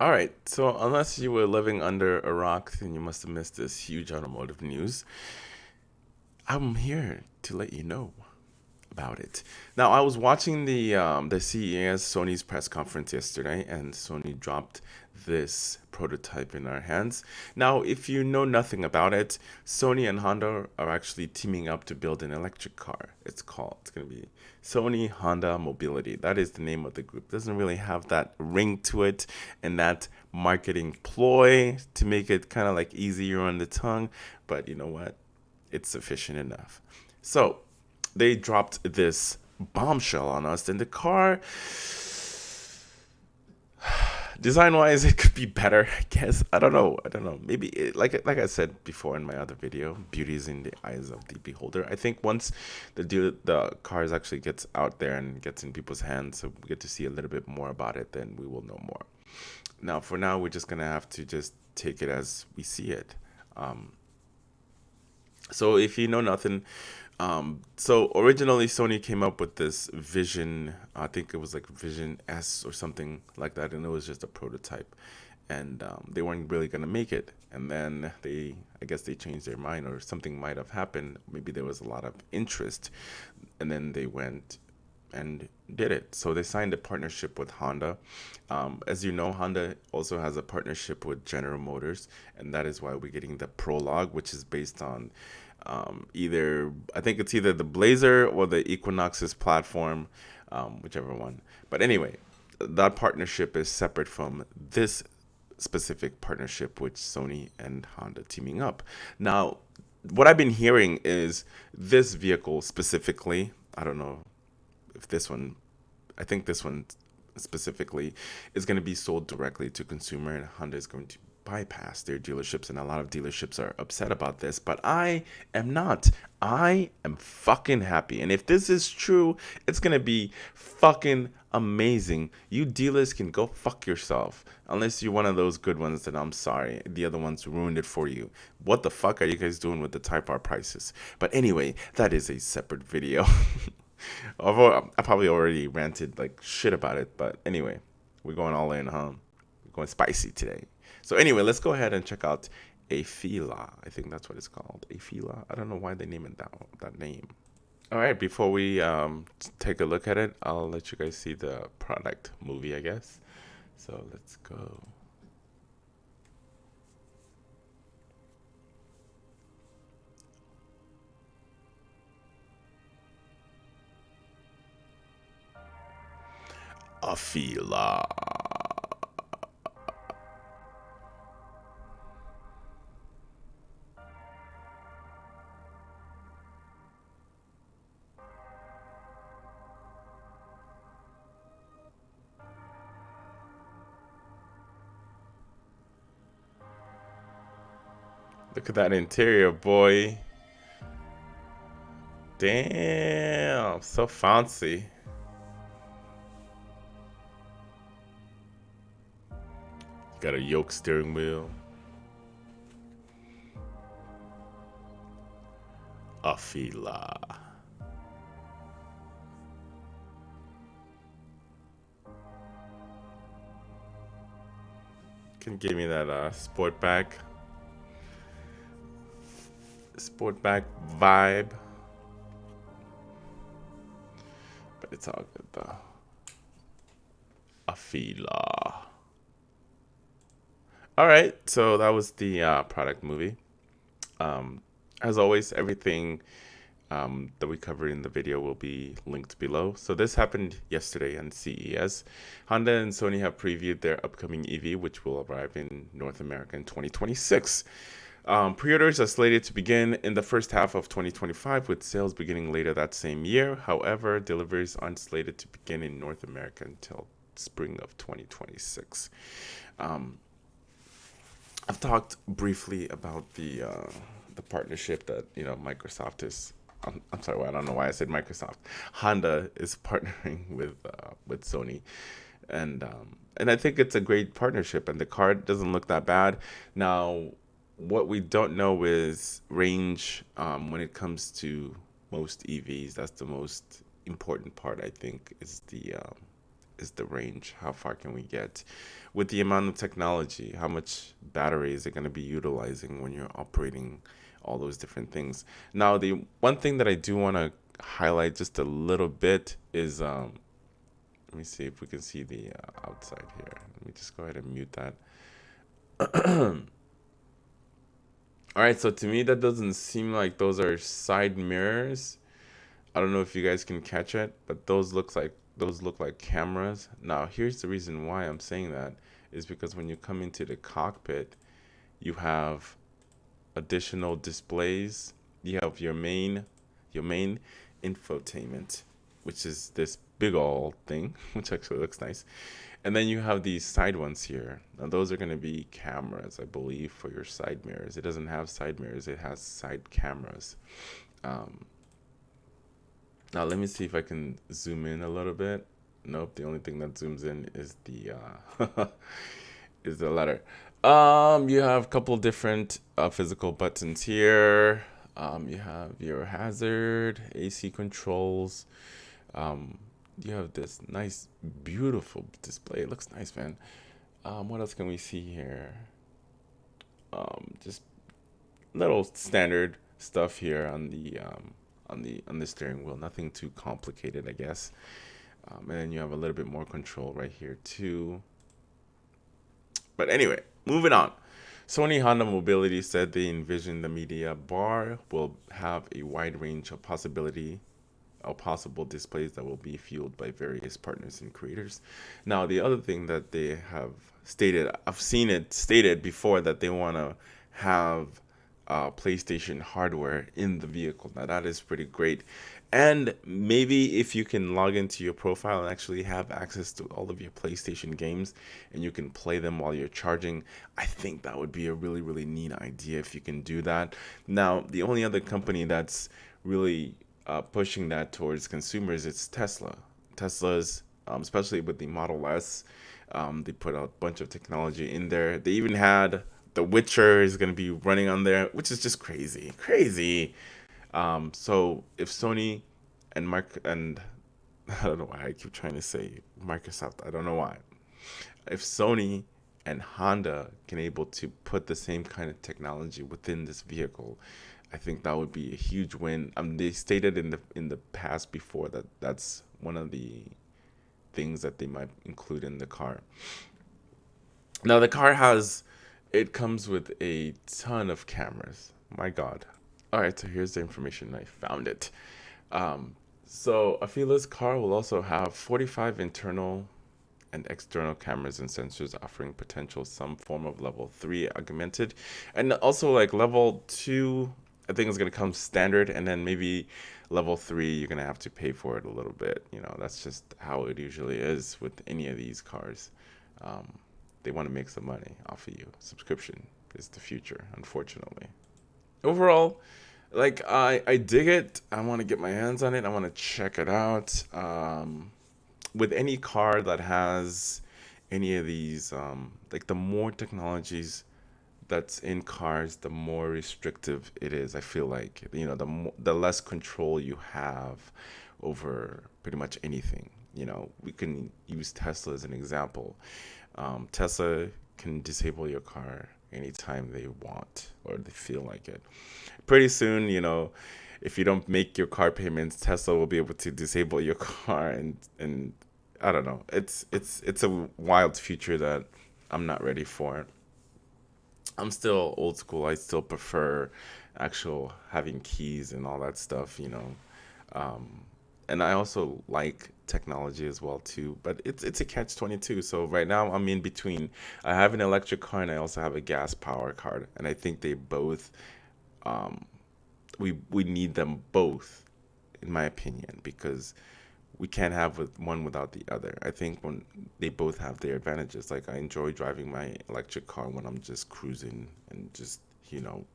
All right, so unless you were living under a rock, then you must have missed this huge automotive news. I'm here to let you know about it. Now, I was watching the CES Sony's press conference yesterday, and Sony dropped this prototype in our hands. Now, if you know nothing about it, Sony and Honda are actually teaming up to build an electric car. It's going to be Sony Honda Mobility. That is the name of the group. It doesn't really have that ring to it and that marketing ploy to make it kind of like easier on the tongue, but you know what? It's sufficient enough. So, they dropped this bombshell on us, and the car, design wise, it could be better, I guess. I don't know. Maybe like I said before in my other video, beauty is in the eyes of the beholder. I think once the cars actually gets out there and gets in people's hands, so we get to see a little bit more about it, then we will know more. Now, for now, we're just gonna have to just take it as we see it. Um, So if you know nothing, so originally Sony came up with this Vision, I think it was like Vision S or something like that, and it was just a prototype, and they weren't really gonna make it. And then I guess they changed their mind, or something might have happened. Maybe there was a lot of interest, and then they went and did it. So they signed a partnership with Honda. As you know, Honda also has a partnership with General Motors, and that is why we're getting the Prologue, which is based on either, I think it's either the Blazer or the Equinox's platform, whichever one. But anyway, that partnership is separate from this specific partnership with Sony and Honda teaming up. Now, what I've been hearing is this vehicle specifically, I don't know if this one, I think this one specifically is going to be sold directly to consumer, and Honda is going to bypass their dealerships, and a lot of dealerships are upset about this, but I am not. I am fucking happy, and if this is true, it's going to be fucking amazing. You dealers can go fuck yourself, unless you're one of those good ones. That I'm sorry, the other ones ruined it for you. What the fuck are you guys doing with the Type R prices? But anyway, that is a separate video. Although I probably already ranted like shit about it, but anyway, we're going all in, huh? We're going spicy today. So anyway, let's go ahead and check out Afeela. I think that's what it's called. Afeela. I don't know why they name it that name. All right, before we take a look at it, I'll let you guys see the product movie, I guess. So let's go. Afeela. Look at that interior, boy. Damn, so fancy. Got a yoke steering wheel. Afeela. Can give me that sport back vibe, but it's all good though. Afeela. All right, so that was the product movie. Um, as always, everything that we cover in the video will be linked below. So this happened yesterday on CES. Honda and Sony have previewed their upcoming EV, which will arrive in North America in 2026. Pre-orders are slated to begin in the first half of 2025, with sales beginning later that same year. However, deliveries aren't slated to begin in North America until spring of 2026. Um, I've talked briefly about the partnership that Microsoft is. I'm sorry, I don't know why I said Microsoft. Honda is partnering with Sony, and I think it's a great partnership. And the car doesn't look that bad. Now, what we don't know is range when it comes to most EVs. That's the most important part, I think, is is the range? How far can we get with the amount of technology? How much battery is it going to be utilizing when you're operating all those different things? Now, the one thing that I do want to highlight just a little bit is let me see if we can see the outside here. Let me just go ahead and mute that. All right, so to me that doesn't seem like those are side mirrors. I don't know if you guys can catch it, but those look like cameras. Now, here's the reason why I'm saying that is because when you come into the cockpit, you have additional displays. You have your main infotainment, which is this big old thing, which actually looks nice. And then you have these side ones here. Now those are going to be cameras, I believe, for your side mirrors. It doesn't have side mirrors, it has side cameras. Um, Now let me see if I can zoom in a little bit. Nope, the only thing that zooms in is the is the letter. You have a couple different physical buttons here. You have your hazard, AC controls. Um, you have this nice, beautiful display. It looks nice, man. What else can we see here? Just little standard stuff here on the steering wheel. Nothing too complicated, I guess. And then you have a little bit more control right here too. But anyway, moving on. Sony Honda Mobility said they envision the media bar will have a wide range of possible displays that will be fueled by various partners and creators. Now, the other thing that they have stated, I've seen it stated before that they want to have PlayStation hardware in the vehicle. Now, that is pretty great. And maybe if you can log into your profile and actually have access to all of your PlayStation games and you can play them while you're charging, I think that would be a really, really neat idea if you can do that. Now, the only other company that's really pushing that towards consumers is Tesla. Tesla's, especially with the Model S, they put a bunch of technology in there. They even had The Witcher is going to be running on there, which is just crazy, crazy. So if Sony and I don't know why I keep trying to say Microsoft. I don't know why. If Sony and Honda can able to put the same kind of technology within this vehicle, I think that would be a huge win. They stated in the past before that that's one of the things that they might include in the car. Now the car it comes with a ton of cameras. My God. All right, so here's the information. I found it. Um, so Afeela's car will also have 45 internal and external cameras and sensors offering potential some form of level 3 augmented and also like level 2. I think it's going to come standard, and then maybe level 3 you're going to have to pay for it a little bit. That's just how it usually is with any of these cars. um, they want to make some money off of you. Subscription is the future, unfortunately. Overall, like I dig it. I want to get my hands on it. I want to check it out. With any car that has any of these, like the more technologies that's in cars, the more restrictive it is. I feel like the less control you have over pretty much anything. We can use Tesla as an example. Tesla can disable your car anytime they want or they feel like it. Pretty soon, if you don't make your car payments, Tesla will be able to disable your car, and I don't know. It's a wild future that I'm not ready for. I'm still old school. I still prefer actual having keys and all that stuff. Um, and I also like technology as well too, but it's a catch 22. So right now I'm in between. I have an electric car and I also have a gas power car, and I think they both um, we need them both, in my opinion, because we can't have with one without the other. I think when they both have their advantages. Like I enjoy driving my electric car when I'm just cruising and just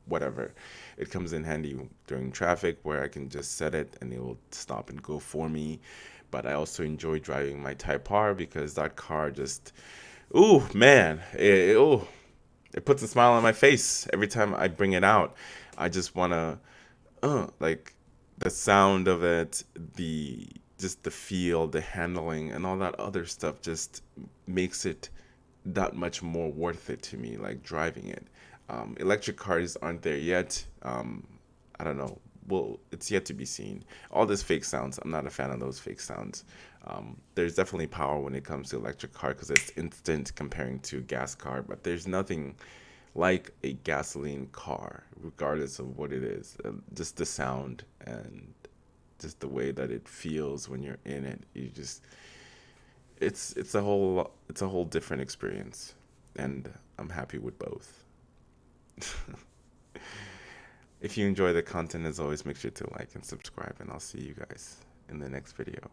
whatever. It comes in handy during traffic where I can just set it and it will stop and go for me. But I also enjoy driving my Type R because that car just, ooh man, it puts a smile on my face every time I bring it out. I just wanna like the sound of it, the just the feel, the handling, and all that other stuff just makes it that much more worth it to me, like driving it. Electric cars aren't there yet. I don't know. Well, it's yet to be seen. All this fake sounds, I'm not a fan of those fake sounds. There's definitely power when it comes to electric car because it's instant comparing to gas car, but there's nothing like a gasoline car, regardless of what it is. Just the sound and just the way that it feels when you're in it. You just it's a whole different experience, and I'm happy with both. If you enjoy the content, as always, make sure to like and subscribe, and I'll see you guys in the next video.